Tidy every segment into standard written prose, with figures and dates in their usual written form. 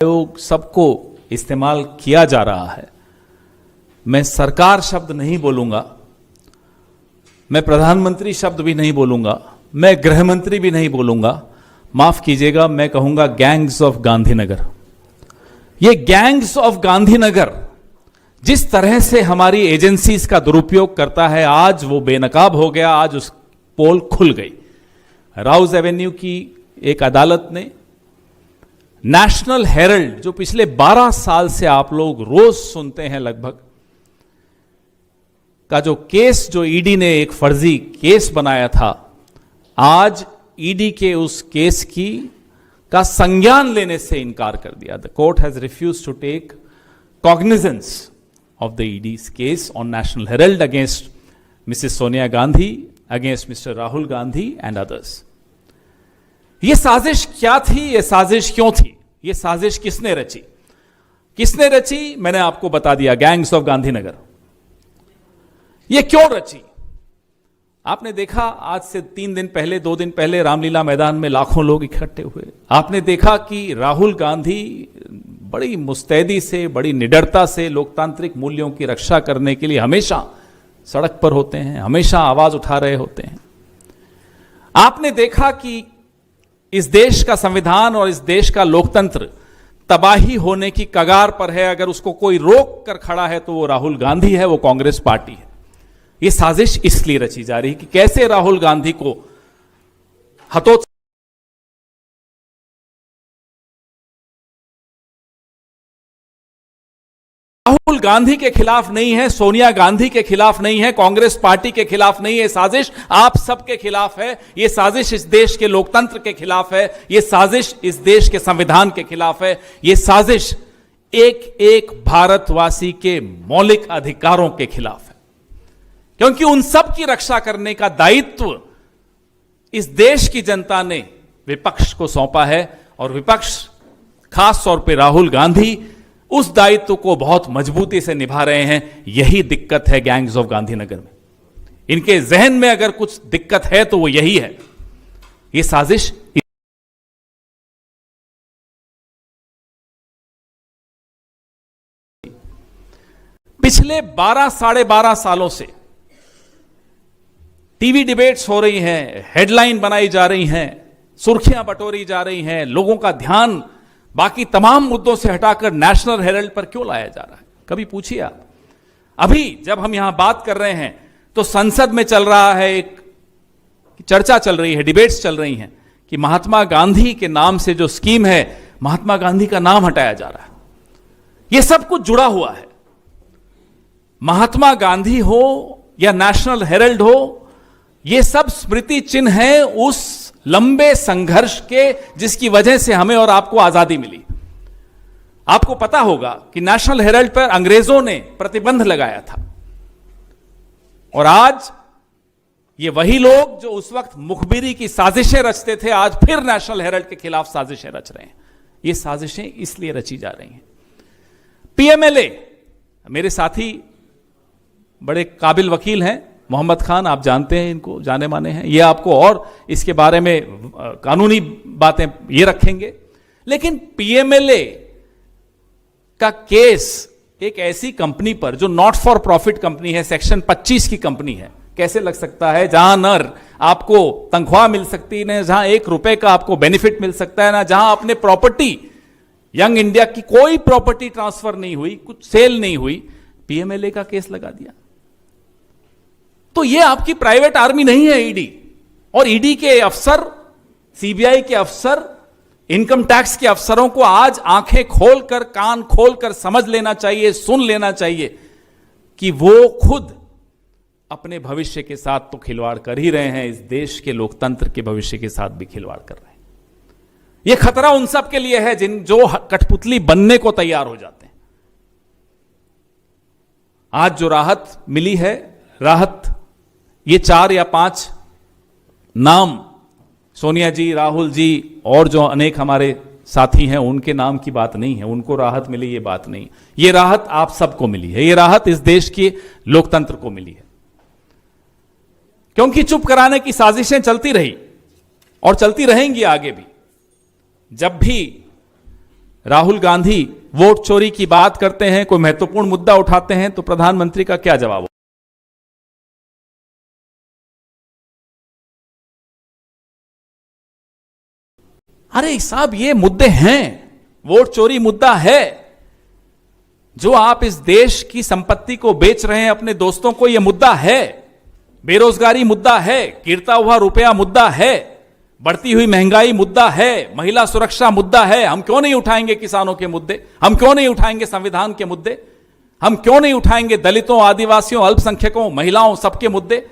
आयोग सबको इस्तेमाल किया जा रहा है। मैं सरकार शब्द नहीं बोलूंगा, मैं प्रधानमंत्री शब्द भी नहीं बोलूंगा, मैं गृह मंत्री भी नहीं बोलूंगा, माफ कीजिएगा, मैं कहूंगा गैंग्स ऑफ गांधीनगर। ये गैंग्स ऑफ गांधीनगर जिस तरह से हमारी एजेंसीज का दुरुपयोग करता है, आज वो बेनकाब हो गया, आज उस पोल खुल गई। राउज एवेन्यू की एक अदालत ने नेशनल हेरल्ड, जो पिछले 12 साल से आप लोग रोज सुनते हैं लगभग, का जो केस, जो ईडी ने एक फर्जी केस बनाया था, आज ईडी के उस केस का संज्ञान लेने से इनकार कर दिया। The court has refused to take cognizance of the ED's case on National Herald against Mrs. Sonia Gandhi, against Mr. Rahul Gandhi and others. ये साजिश क्या थी, ये साजिश क्यों थी, ये साजिश किसने रची? किसने रची? मैंने आपको बता दिया, गैंग्स ऑफ गांधीनगर। ये क्यों रची? आपने देखा आज से 3 दिन पहले, 2 दिन पहले रामलीला मैदान में लाखों लोग इकट्ठे हुए। आपने देखा कि राहुल गांधी बड़ी मुस्तैदी से, बड़ी निडरता से लोकतांत्रिक मूल्यों की रक्षा करने के लिए हमेशा सड़क पर होते हैं, हमेशा आवाज उठा रहे होते हैं। आपने देखा कि इस देश का संविधान और इस देश का लोकतंत्र तबाही होने की कगार पर है। अगर उसको कोई रोक कर खड़ा है तो वो राहुल गांधी है, वो कांग्रेस पार्टी है। ये साजिश इसलिए रची जा रही है कि कैसे राहुल गांधी को हतोत्साहित, राहुल गांधी के खिलाफ नहीं है, सोनिया गांधी के खिलाफ नहीं है, कांग्रेस पार्टी के खिलाफ नहीं है। साजिश आप सबके खिलाफ है। ये साजिश इस देश के लोकतंत्र के खिलाफ है। ये साजिश इस देश के संविधान के खिलाफ है। ये साजिश एक एक भारतवासी के मौलिक अधिकारों के खिलाफ है, क्योंकि उन सब की रक्षा करने का दायित्व इस देश की जनता ने विपक्ष को सौंपा है, और विपक्ष खास तौर पे राहुल गांधी उस दायित्व को बहुत मजबूती से निभा रहे हैं। यही दिक्कत है गैंग्स ऑफ गांधीनगर में। इनके जहन में अगर कुछ दिक्कत है तो वो यही है। ये साजिश पिछले 12 साढ़े 12 सालों से टीवी डिबेट्स हो रही हैं, हेडलाइन बनाई जा रही हैं, सुर्खियां बटोरी जा रही हैं, लोगों का ध्यान बाकी तमाम मुद्दों से हटाकर नेशनल हेरल्ड पर क्यों लाया जा रहा है? कभी पूछिए आप। अभी जब हम यहां बात कर रहे हैं तो संसद में चल रहा है, एक चर्चा चल रही है, डिबेट्स चल रही हैं कि महात्मा गांधी के नाम से जो स्कीम है, महात्मा गांधी का नाम हटाया जा रहा है। यह सब कुछ जुड़ा हुआ है। महात्मा गांधी हो या नेशनल हेरल्ड हो, यह सब स्मृति चिन्ह है उस लंबे संघर्ष के जिसकी वजह से हमें और आपको आजादी मिली। आपको पता होगा कि नेशनल हेरल्ड पर अंग्रेजों ने प्रतिबंध लगाया था, और आज ये वही लोग जो उस वक्त मुखबिरी की साजिशें रचते थे, आज फिर नेशनल हेरल्ड के खिलाफ साजिशें रच रहे हैं। ये साजिशें इसलिए रची जा रही हैं। पीएमएलए, मेरे साथी बड़े काबिल वकील हैं, मोहम्मद खान, आप जानते हैं इनको, जाने माने हैं। ये आपको और इसके बारे में कानूनी बातें ये रखेंगे। लेकिन पीएमएलए का केस एक ऐसी कंपनी पर जो नॉट फॉर प्रॉफिट कंपनी है, सेक्शन 25 की कंपनी है, कैसे लग सकता है? जहां न आपको तनख्वाह मिल सकती, न जहां 1 रुपए का आपको बेनिफिट मिल सकता है, ना जहां अपने प्रॉपर्टी, यंग इंडिया की कोई प्रॉपर्टी ट्रांसफर नहीं हुई, कुछ सेल नहीं हुई, पीएमएलए का केस लगा दिया। तो ये आपकी प्राइवेट आर्मी नहीं है ईडी। और ईडी के अफसर, सीबीआई के अफसर, इनकम टैक्स के अफसरों को आज आंखें खोलकर, कान खोलकर समझ लेना चाहिए, सुन लेना चाहिए कि वो खुद अपने भविष्य के साथ तो खिलवाड़ कर ही रहे हैं, इस देश के लोकतंत्र के भविष्य के साथ भी खिलवाड़ कर रहे हैं। यह खतरा उन सब के लिए है जो कठपुतली बनने को तैयार हो जाते हैं। आज जो राहत मिली है, राहत ये 4 या 5 नाम, सोनिया जी, राहुल जी और जो अनेक हमारे साथी हैं, उनके नाम की बात नहीं है। उनको राहत मिली ये बात नहीं, ये राहत आप सबको मिली है। ये राहत इस देश के लोकतंत्र को मिली है, क्योंकि चुप कराने की साजिशें चलती रही और चलती रहेंगी आगे भी। जब भी राहुल गांधी वोट चोरी की बात करते हैं, कोई महत्वपूर्ण मुद्दा उठाते हैं, तो प्रधानमंत्री का क्या जवाब? अरे साहब, ये मुद्दे हैं, वोट चोरी मुद्दा है। जो आप इस देश की संपत्ति को बेच रहे हैं अपने दोस्तों को, यह मुद्दा है। बेरोजगारी मुद्दा है, गिरता हुआ रुपया मुद्दा है, बढ़ती हुई महंगाई मुद्दा है, महिला सुरक्षा मुद्दा है। हम क्यों नहीं उठाएंगे किसानों के मुद्दे? हम क्यों नहीं उठाएंगे संविधान के मुद्दे? हम क्यों नहीं उठाएंगे दलितों, आदिवासियों, अल्पसंख्यकों, महिलाओं, सबके मुद्दे?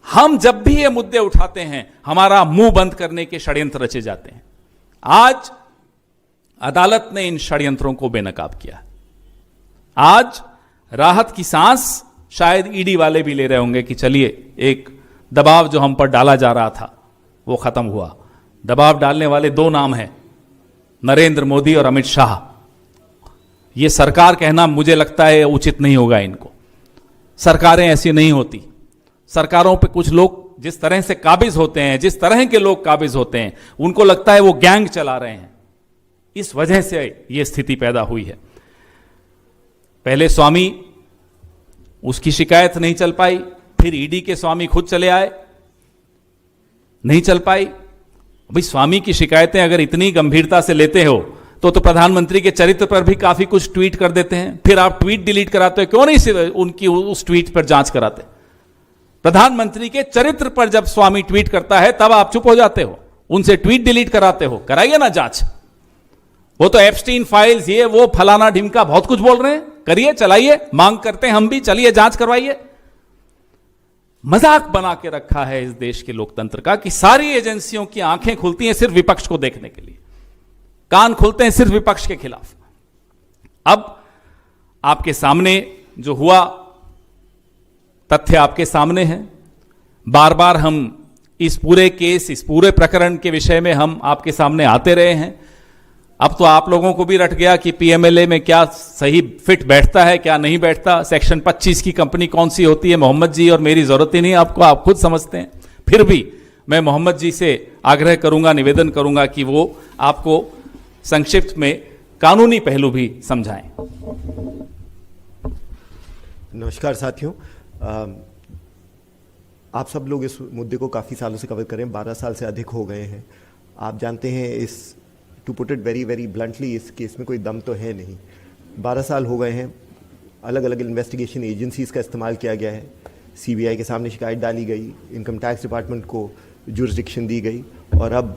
हम जब भी ये मुद्दे उठाते हैं, हमारा मुंह बंद करने के षड्यंत्र रचे जाते हैं। आज अदालत ने इन षड्यंत्रों को बेनकाब किया। आज राहत की सांस शायद ईडी वाले भी ले रहे होंगे कि चलिए, एक दबाव जो हम पर डाला जा रहा था वो खत्म हुआ। दबाव डालने वाले दो नाम हैं, नरेंद्र मोदी और अमित शाह। ये सरकार कहना मुझे लगता है उचित नहीं होगा इनको। सरकारें ऐसी नहीं होती। सरकारों पे कुछ लोग जिस तरह से काबिज होते हैं, जिस तरह के लोग काबिज होते हैं, उनको लगता है वो गैंग चला रहे हैं। इस वजह से ये स्थिति पैदा हुई है। पहले स्वामी, उसकी शिकायत नहीं चल पाई, फिर ईडी के स्वामी खुद चले आए, नहीं चल पाई। भाई, स्वामी की शिकायतें अगर इतनी गंभीरता से लेते हो तो प्रधानमंत्री के चरित्र पर भी काफी कुछ ट्वीट कर देते हैं। फिर आप ट्वीट डिलीट कराते हो, क्यों नहीं सिर्फ उनकी उस ट्वीट पर जांच कराते? प्रधानमंत्री के चरित्र पर जब स्वामी ट्वीट करता है तब आप चुप हो जाते हो, उनसे ट्वीट डिलीट कराते हो। कराइए ना जांच। वो तो एप्स्टीन फाइल्स, ये वो फलाना ढिमका बहुत कुछ बोल रहे हैं, करिए, चलाइए, मांग करते हैं हम भी, चलिए जांच करवाइए। मजाक बना के रखा है इस देश के लोकतंत्र का कि सारी एजेंसियों की आंखें खुलती हैं सिर्फ विपक्ष को देखने के लिए, कान खुलते हैं सिर्फ विपक्ष के खिलाफ। अब आपके सामने जो हुआ, तथ्य आपके सामने हैं। बार बार हम इस पूरे केस, इस पूरे प्रकरण के विषय में हम आपके सामने आते रहे हैं। अब तो आप लोगों को भी रट गया कि पीएमएलए में क्या सही फिट बैठता है, क्या नहीं बैठता, सेक्शन 25 की कंपनी कौन सी होती है। मोहम्मद जी और मेरी जरूरत ही नहीं आपको, आप खुद समझते हैं। फिर भी मैं मोहम्मद जी से आग्रह करूंगा, निवेदन करूंगा कि वो आपको संक्षिप्त में कानूनी पहलू भी समझाएं। नमस्कार साथियों, आप सब लोग इस मुद्दे को काफ़ी सालों से कवर करें, 12 साल से अधिक हो गए हैं। आप जानते हैं, इस to put it very very bluntly, इस केस में कोई दम तो है नहीं। 12 साल हो गए हैं, अलग अलग इन्वेस्टिगेशन एजेंसीज़ का इस्तेमाल किया गया है, सीबीआई के सामने शिकायत डाली गई, इनकम टैक्स डिपार्टमेंट को जुरिस्डिक्शन दी गई, और अब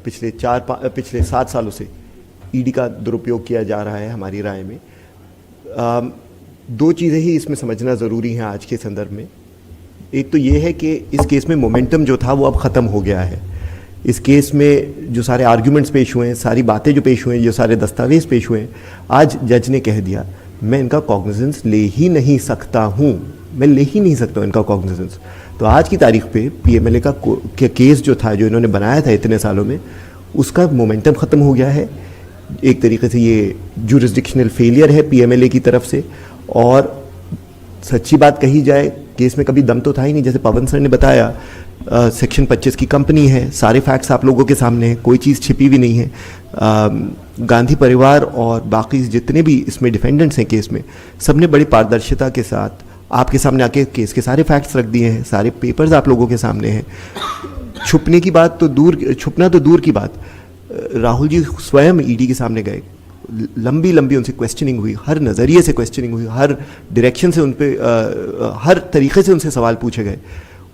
पिछले 7 सालों से ईडी का दुरुपयोग किया जा रहा है। हमारी राय में दो चीज़ें ही इसमें समझना ज़रूरी हैं आज के संदर्भ में। एक तो ये है कि इस केस में मोमेंटम जो था वो अब ख़त्म हो गया है। इस केस में जो सारे आर्ग्यूमेंट्स पेश हुए हैं, सारी बातें जो पेश हुए हैं, जो सारे दस्तावेज पेश हुए हैं, आज जज ने कह दिया मैं इनका कॉग्निजेंस ले ही नहीं सकता हूँ, मैं ले ही नहीं सकता हूँ इनका कॉग्निजेंस। तो आज की तारीख पे पीएमएलए का केस जो था, जो इन्होंने बनाया था इतने सालों में, उसका मोमेंटम ख़त्म हो गया है। एक तरीके से ये जुरिस्डिक्शनल फेलियर है पीएमएलए की तरफ से। और सच्ची बात कही जाए, केस में कभी दम तो था ही नहीं। जैसे पवन सर ने बताया, सेक्शन 25 की कंपनी है, सारे फैक्ट्स आप लोगों के सामने हैं, कोई चीज़ छिपी भी नहीं है। गांधी परिवार और बाकी जितने भी इसमें डिफेंडेंट्स हैं केस में, सबने बड़ी पारदर्शिता के साथ आपके सामने आके केस के सारे फैक्ट्स रख दिए हैं, सारे पेपर्स आप लोगों के सामने हैं। छुपने की बात तो दूर, छुपना तो दूर की बात, राहुल जी स्वयं ईडी के सामने गए, लंबी लंबी उनसे क्वेश्चनिंग हुई, हर नज़रिए से क्वेश्चनिंग हुई, हर डायरेक्शन से उन पर हर तरीके से उनसे सवाल पूछे गए।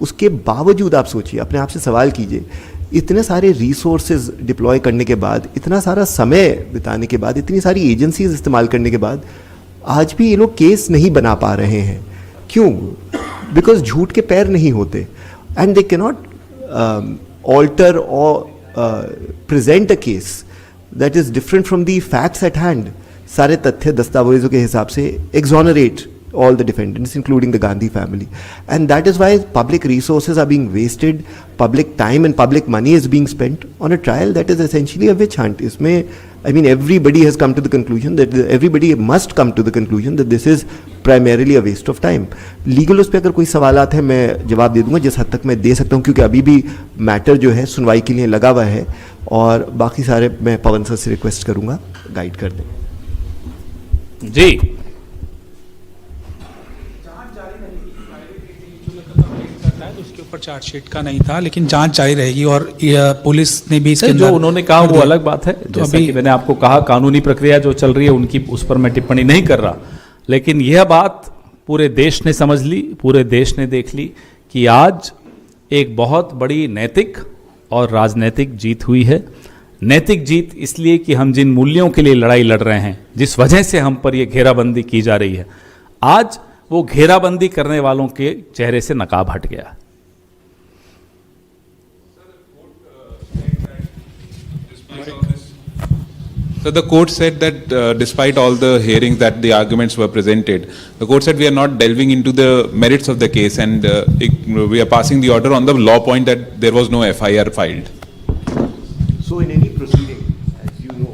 उसके बावजूद आप सोचिए, अपने आप से सवाल कीजिए, इतने सारे रिसोर्सेज डिप्लॉय करने के बाद, इतना सारा समय बिताने के बाद, इतनी सारी एजेंसीज इस्तेमाल करने के बाद, आज भी ये लोग केस नहीं बना पा रहे हैं। क्यों? बिकॉज झूठ के पैर नहीं होते, एंड दे कैनॉट ऑल्टर और present a case that is different from the facts eight hand. सारे तथ्य दस्तावेजों के हिसाब से exonerate all the defendants, including the Gandhi family, and that is why public resources are being wasted, public time and public money is being spent on a trial that is essentially a witch hunt. इसमें I mean, everybody has come to the conclusion that everybody must come to the conclusion that this is primarily a waste of time. Legal उस पर अगर कोई सवालात है मैं जवाब दे दूंगा जिस हद तक मैं दे सकता हूँ, क्योंकि अभी भी मैटर जो है सुनवाई के लिए लगा हुआ है, और बाकी सारे मैं पवन सर से रिक्वेस्ट करूंगा गाइड कर दें। जी उसके ऊपर चार्जशीट का नहीं था, लेकिन जांच जारी रहेगी और पुलिस ने भी इसके जो उन्होंने कहा वो अलग बात है। जैसा कि मैंने आपको कहा, कानूनी प्रक्रिया जो चल रही है उनकी, उस पर मैं टिप्पणी नहीं कर रहा, लेकिन यह बात पूरे देश ने समझ ली, पूरे देश ने देख ली कि आज एक बहुत बड़ी नैतिक और राजनीतिक जीत हुई है। नैतिक जीत इसलिए कि हम जिन मूल्यों के लिए लड़ाई लड़ रहे हैं, जिस वजह से हम पर यह घेराबंदी की जा रही है, आज वो घेराबंदी करने वालों के चेहरे से नकाब हट गया। So the court said that despite all the hearings that the arguments were presented, the court said we are not delving into the merits of the case, and we are passing the order on the law point that there was no FIR filed. So in any proceeding, as you know,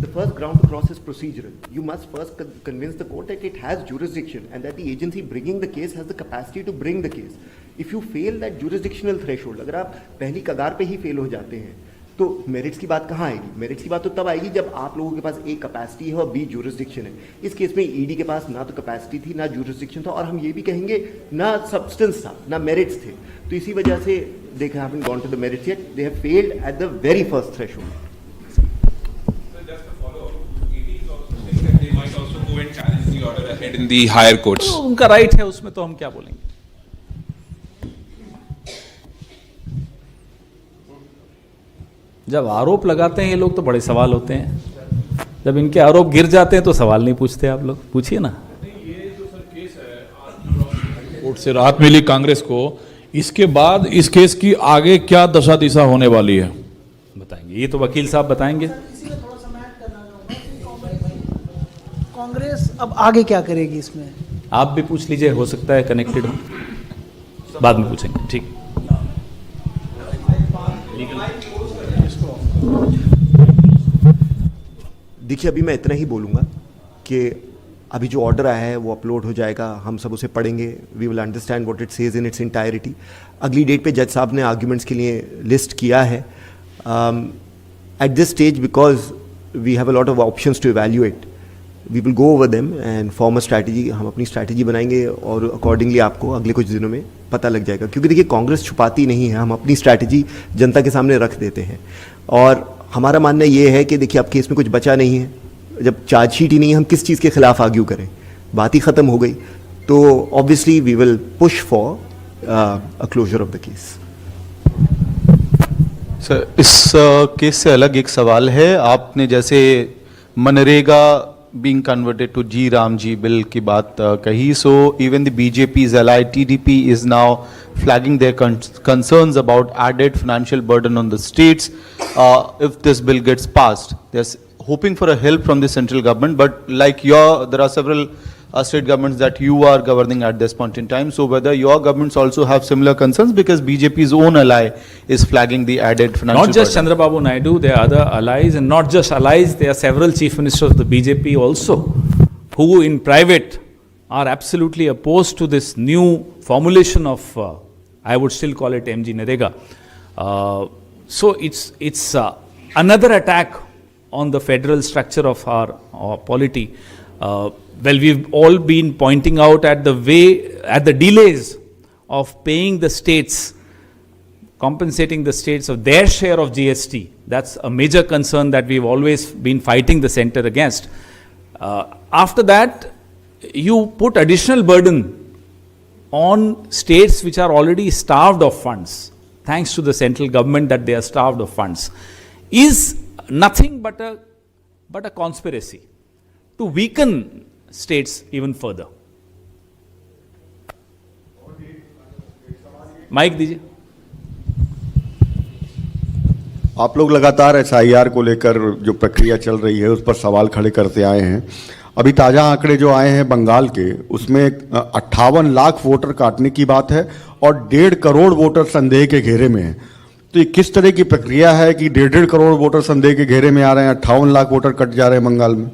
the first ground to cross is procedural. You must first convince the court that it has jurisdiction and that the agency bringing the case has the capacity to bring the case. If you fail that jurisdictional threshold, अगर आप पहली कगार पे ही fail हो जाते हैं, तो merits की बात कहाँ आएगी? मेरिट्स की बात तो तब आएगी जब आप लोगों के पास ए कैपेसिटी है और बी जुरिस्डिक्शन है। इस केस में ईडी के पास ना तो कैपेसिटी थी, ना जुरिस्डिक्शन था, और हम ये भी कहेंगे ना सब्सटेंस था, ना मेरिट्स थे। तो इसी वजह से they haven't gone to the merits yet. They have failed at the very first threshold. Just a follow-up, ED is also saying that they might also go and challenge the order ahead in the higher courts. तो उनका right है, उसमें तो हम क्या बोलेंगे। जब आरोप लगाते हैं ये लोग तो बड़े सवाल होते हैं, जब इनके आरोप गिर जाते हैं तो सवाल नहीं पूछते। आप लोग पूछिए ना। ये जो सर केस है कोर्ट से राहत मिली कांग्रेस को, इसके बाद इस केस की आगे क्या दशा दिशा होने वाली है बताएंगे, ये तो वकील साहब बताएंगे। कांग्रेस अब आगे क्या करेगी इसमें? आप भी पूछ लीजिए, हो सकता है कनेक्टेड हो, बाद में पूछेंगे। ठीक, देखिए अभी मैं इतना ही बोलूँगा कि अभी जो ऑर्डर आया है वो अपलोड हो जाएगा, हम सब उसे पढ़ेंगे, we will understand what it says in its entirety. अगली डेट पे जज साहब ने आर्ग्यूमेंट्स के लिए लिस्ट किया है। At this stage because we have a lot of options to evaluate, we will go over them and form a strategy. हम अपनी स्ट्रैटेजी बनाएंगे और अकॉर्डिंगली आपको अगले कुछ दिनों में पता लग जाएगा, क्योंकि देखिए कांग्रेस छुपाती नहीं है, हम अपनी स्ट्रैटेजी जनता के सामने रख देते हैं। और हमारा मानना ये है कि देखिए अब केस में कुछ बचा नहीं है, जब चार्जशीट ही नहीं है हम किस चीज़ के खिलाफ आर्ग्यू करें, बात ही ख़त्म हो गई। तो obviously we will push for a closure of the case. Sir इस केस से अलग एक सवाल है, आपने जैसे MNREGA being converted to G Ram Ji bill की बात कही, so even the BJP's ally TDP is now flagging their concerns about added financial burden on the states if this bill gets passed. They're hoping for a help from the central government, but like there are several state governments that you are governing at this point in time, so whether your governments also have similar concerns, because BJP's own ally is flagging the added financial not just burden. Chandrababu Naidu, there are other allies, and not just allies, there are several chief ministers of the BJP also who in private are absolutely opposed to this new formulation of I would still call it MG Narega. So it's another attack on the federal structure of our polity. Well, we've all been pointing out at the delays of paying the states, compensating the states of their share of GST. That's a major concern that we've always been fighting the center against. After that, you put additional burden on states which are already starved of funds, thanks to the central government that they are starved of funds, is nothing but a conspiracy to weaken states even further. Mike दीजिए। आप लोग लगातार SIR को लेकर जो प्रक्रिया चल रही है उस पर सवाल खड़े करते आए हैं। अभी ताज़ा आंकड़े जो आए हैं बंगाल के, उसमें 58 लाख वोटर काटने की बात है और 1.5 करोड़ वोटर संदेह के घेरे में हैं। तो ये किस तरह की प्रक्रिया है कि 1.5 करोड़ वोटर संदेह के घेरे में आ रहे हैं, 58 लाख वोटर कट जा रहे हैं बंगाल में?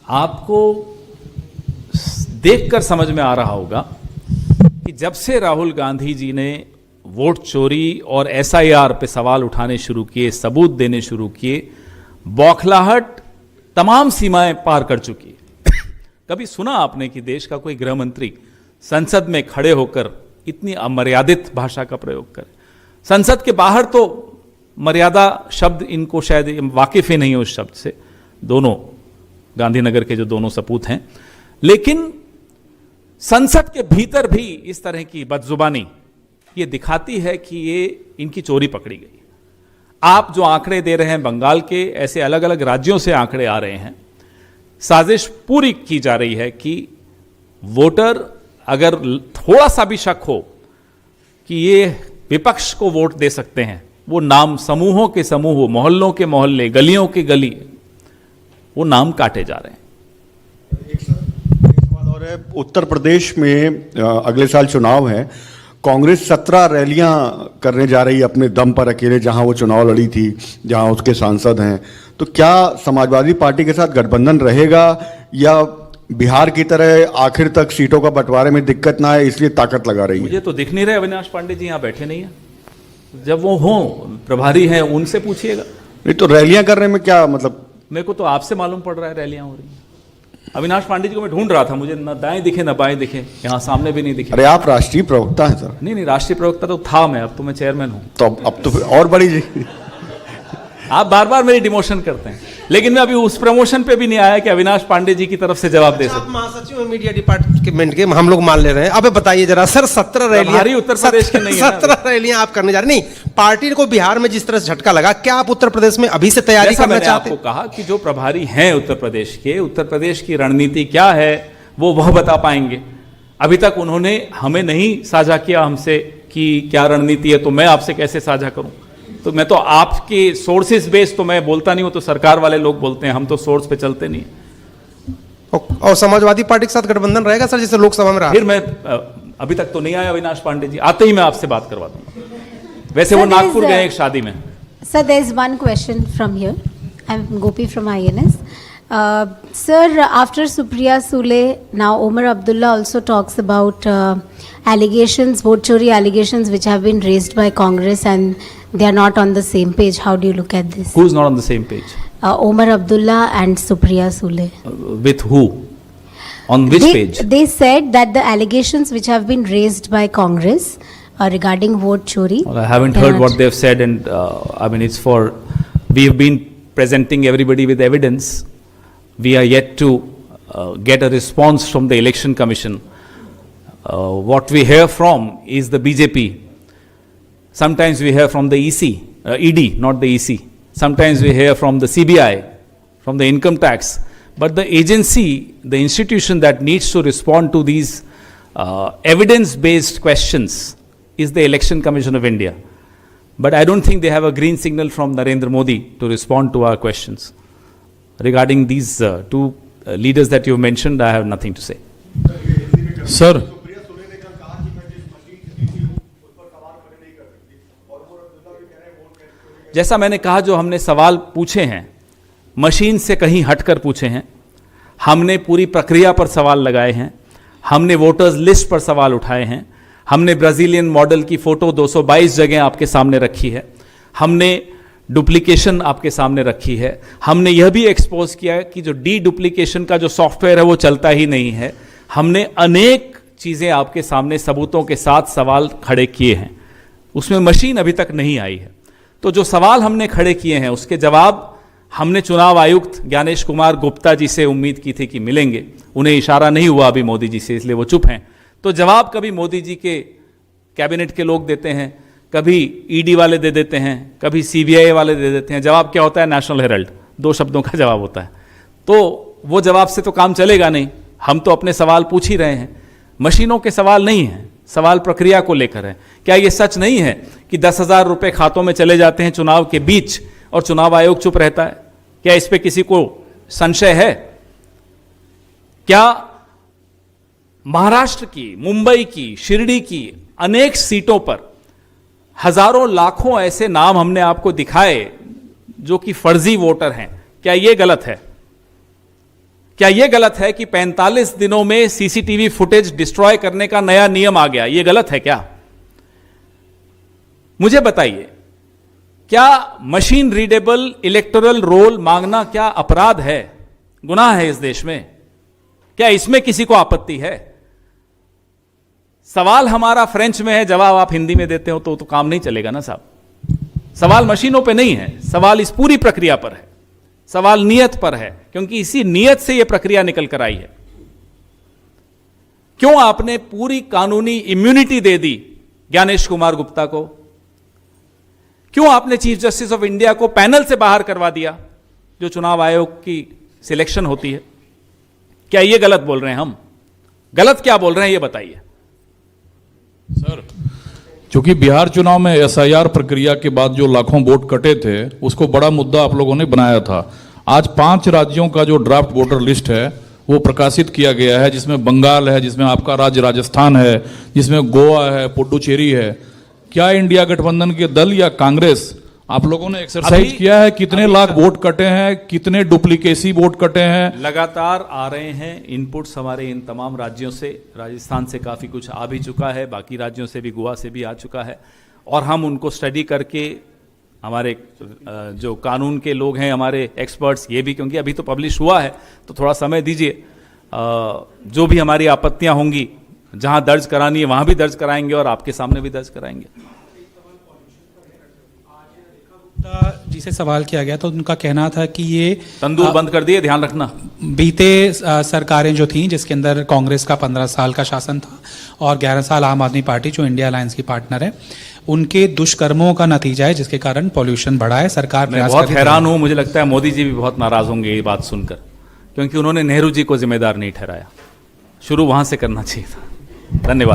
आपको देखकर समझ में आ रहा होगा कि जब से राहुल गांधी जी ने वोट चोरी और एसआईआर पे सवाल उठाने शुरू किए, सबूत देने शुरू किए, बौखलाहट तमाम सीमाएं पार कर चुकी है। कभी सुना आपने कि देश का कोई गृह मंत्री संसद में खड़े होकर इतनी अमर्यादित भाषा का प्रयोग करे? संसद के बाहर तो मर्यादा शब्द इनको शायद वाकिफ ही नहीं है उस शब्द से, दोनों गांधीनगर के जो दोनों सपूत हैं, लेकिन संसद के भीतर भी इस तरह की बदजुबानी ये दिखाती है कि ये इनकी चोरी पकड़ी गई। आप जो आंकड़े दे रहे हैं बंगाल के, ऐसे अलग अलग राज्यों से आंकड़े आ रहे हैं। साजिश पूरी की जा रही है कि वोटर अगर थोड़ा सा भी शक हो कि ये विपक्ष को वोट दे सकते हैं, वो नाम समूहों के समूह, मोहल्लों के मोहल्ले, गलियों के गली, वो नाम काटे जा रहे हैं। एक सवाल और है, उत्तर प्रदेश में अगले साल चुनाव है, कांग्रेस 17 रैलियां करने जा रही है अपने दम पर अकेले, जहां वो चुनाव लड़ी थी, जहां उसके सांसद हैं। तो क्या समाजवादी पार्टी के साथ गठबंधन रहेगा, या बिहार की तरह आखिर तक सीटों का बंटवारे में दिक्कत ना है इसलिए ताकत लगा रही है? मुझे तो दिख नहीं रहे अविनाश पांडे जी यहाँ बैठे नहीं है। जब वो हों, प्रभारी हैं, उनसे पूछिएगा। नहीं तो रैलियां करने में क्या मतलब? मेरे को तो आपसे मालूम पड़ रहा है रैलियां हो रही हैं। अविनाश पांडे जी को मैं ढूंढ रहा था, मुझे न दाएं दिखे न बाएं दिखे, यहाँ सामने भी नहीं दिखे। अरे आप राष्ट्रीय प्रवक्ता हैं सर। नहीं, राष्ट्रीय प्रवक्ता तो था मैं, अब तो मैं चेयरमैन हूँ। तो अब तो फिर और बड़ी जी। आप बार बार मेरी डिमोशन करते हैं, लेकिन मैं अभी उस प्रमोशन पे भी नहीं आया कि अविनाश पांडे जी की तरफ से जवाब दे आप सकते। महासचिव मीडिया डिपार्टमेंट के, हम लोग मान ले रहे हैं। अब बताइए जरा सर, 17 रैलियां उत्तर प्रदेश के नहीं है ना। 17 रैलियां आप करने जा रहे, नहीं पार्टी को बिहार में जिस तरह से झटका लगा, क्या आप उत्तर प्रदेश में अभी से तैयारी करना चाहते हैं? आपको कहा कि जो प्रभारी हैं उत्तर प्रदेश के, उत्तर प्रदेश की रणनीति क्या है वह बता पाएंगे। अभी तक उन्होंने हमें नहीं साझा किया हमसे कि क्या रणनीति है, तो मैं आपसे कैसे साझा करूं? तो मैं तो आपके सोर्सेज बेस्ड तो मैं बोलता नहीं हूं, तो सरकार वाले लोग बोलते हैं, हम तो सोर्स पे चलते नहीं। और समाजवादी पार्टी के साथ गठबंधन रहेगा सर, जैसे लोकसभा में रहा? फिर मैं अभी तक तो नहीं आया अविनाश पांडे जी, आते ही मैं आपसे बात करवा दूंगा। वैसे वो नागपुर गए एक शादी में। Sir, there is one question from here. I'm Gopi from INS. Sir, after Supriya Sule, now Omar Abdullah also talks about allegations, vote chori allegations which have been raised by Congress, and they are not on the same page. How do you look at this? Who's not on the same page? Omar Abdullah and Supriya Sule. With who? On which page? They said that the allegations which have been raised by Congress regarding vote chori. Well, I haven't heard what they've said, and I mean, it's for, we've been presenting everybody with evidence. We are yet to get a response from the Election Commission. What we hear from is the BJP. Sometimes we hear from the ED, not the EC. Sometimes we hear from the CBI, from the income tax. But the agency, the institution that needs to respond to these evidence-based questions is the Election Commission of India. But I don't think they have a green signal from Narendra Modi to respond to our questions. Regarding these two leaders that you mentioned, I have nothing to say. Sir, जैसा मैंने कहा, जो हमने सवाल पूछे हैं machine से कहीं हटकर पूछे हैं, हमने पूरी प्रक्रिया पर सवाल लगाए हैं, हमने वोटर्स लिस्ट पर सवाल उठाए हैं, हमने ब्राजीलियन मॉडल की फोटो 222 जगह आपके सामने रखी है, हमने डुप्लीकेशन आपके सामने रखी है, हमने यह भी एक्सपोज किया है कि जो डुप्लीकेशन का जो सॉफ्टवेयर है वो चलता ही नहीं है। हमने अनेक चीज़ें आपके सामने सबूतों के साथ सवाल खड़े किए हैं, उसमें मशीन अभी तक नहीं आई है। तो जो सवाल हमने खड़े किए हैं उसके जवाब हमने चुनाव आयुक्त ज्ञानेश कुमार गुप्ता जी से उम्मीद की थी कि मिलेंगे, उन्हें इशारा नहीं हुआ अभी मोदी जी से, इसलिए वो चुप हैं। तो जवाब कभी मोदी जी के कैबिनेट के लोग देते हैं, कभी ईडी वाले दे देते हैं, कभी सीबीआई वाले दे देते हैं। जवाब क्या होता है? नेशनल हेराल्ड, 2 शब्दों का जवाब होता है। तो वो जवाब से तो काम चलेगा नहीं, हम तो अपने सवाल पूछ ही रहे हैं, मशीनों के सवाल नहीं हैं, सवाल प्रक्रिया को लेकर है। क्या ये सच नहीं है कि 10,000 रुपये खातों में चले जाते हैं चुनाव के बीच और चुनाव आयोग चुप रहता है? क्या इस पे किसी को संशय है? क्या महाराष्ट्र की, मुंबई की, शिरडी की अनेक सीटों पर हजारों लाखों ऐसे नाम हमने आपको दिखाए जो कि फर्जी वोटर हैं। क्या यह गलत है? क्या यह गलत है कि 45 दिनों में सीसीटीवी फुटेज डिस्ट्रॉय करने का नया नियम आ गया? यह गलत है क्या? मुझे बताइए, क्या मशीन रीडेबल इलेक्टोरल रोल मांगना क्या अपराध है, गुनाह है इस देश में? क्या इसमें किसी को आपत्ति है? सवाल हमारा फ्रेंच में है, जवाब आप हिंदी में देते हो तो काम नहीं चलेगा ना साहब। सवाल मशीनों पे नहीं है, सवाल इस पूरी प्रक्रिया पर है, सवाल नियत पर है, क्योंकि इसी नियत से यह प्रक्रिया निकल कर आई है। क्यों आपने पूरी कानूनी इम्यूनिटी दे दी ज्ञानेश कुमार गुप्ता को? क्यों आपने चीफ जस्टिस ऑफ इंडिया को पैनल से बाहर करवा दिया जो चुनाव आयोग की सिलेक्शन होती है? क्या यह गलत बोल रहे हैं हम? गलत क्या बोल रहे हैं, यह बताइए सर। क्योंकि बिहार चुनाव में एसआईआर प्रक्रिया के बाद जो लाखों वोट कटे थे उसको बड़ा मुद्दा आप लोगों ने बनाया था। आज 5 राज्यों का जो ड्राफ्ट वोटर लिस्ट है वो प्रकाशित किया गया है, जिसमें बंगाल है, जिसमें आपका राज्य राजस्थान है, जिसमें गोवा है, पुडुचेरी है। क्या इंडिया गठबंधन के दल या कांग्रेस, आप लोगों ने एक्सरसाइज किया है कितने लाख वोट कटे हैं, कितने डुप्लीकेसी वोट कटे हैं? लगातार आ रहे हैं इनपुट्स हमारे इन तमाम राज्यों से। राजस्थान से काफ़ी कुछ आ भी चुका है, बाकी राज्यों से भी, गोवा से भी आ चुका है, और हम उनको स्टडी करके हमारे जो कानून के लोग हैं, हमारे एक्सपर्ट्स, ये भी, क्योंकि अभी तो पब्लिश हुआ है तो थोड़ा समय दीजिए, जो भी हमारी आपत्तियां होंगी जहां दर्ज करानी है वहां भी दर्ज कराएंगे और आपके सामने भी दर्ज कराएंगे। जी से सवाल किया गया तो उनका कहना था कि ये तंदूर बंद कर दिए, ध्यान रखना। बीते सरकारें जो थीं जिसके अंदर कांग्रेस का 15 साल का शासन था और 11 साल आम आदमी पार्टी जो इंडिया अलायंस की पार्टनर है, उनके दुष्कर्मों का नतीजा है जिसके कारण पॉल्यूशन बढ़ा है। सरकार मैं बहुत हैरान हूं, मुझे लगता है मोदी जी भी बहुत नाराज होंगे ये बात सुनकर, क्योंकि उन्होंने नेहरू जी को जिम्मेदार नहीं ठहराया। शुरू वहां से करना चाहिए था। धन्यवाद।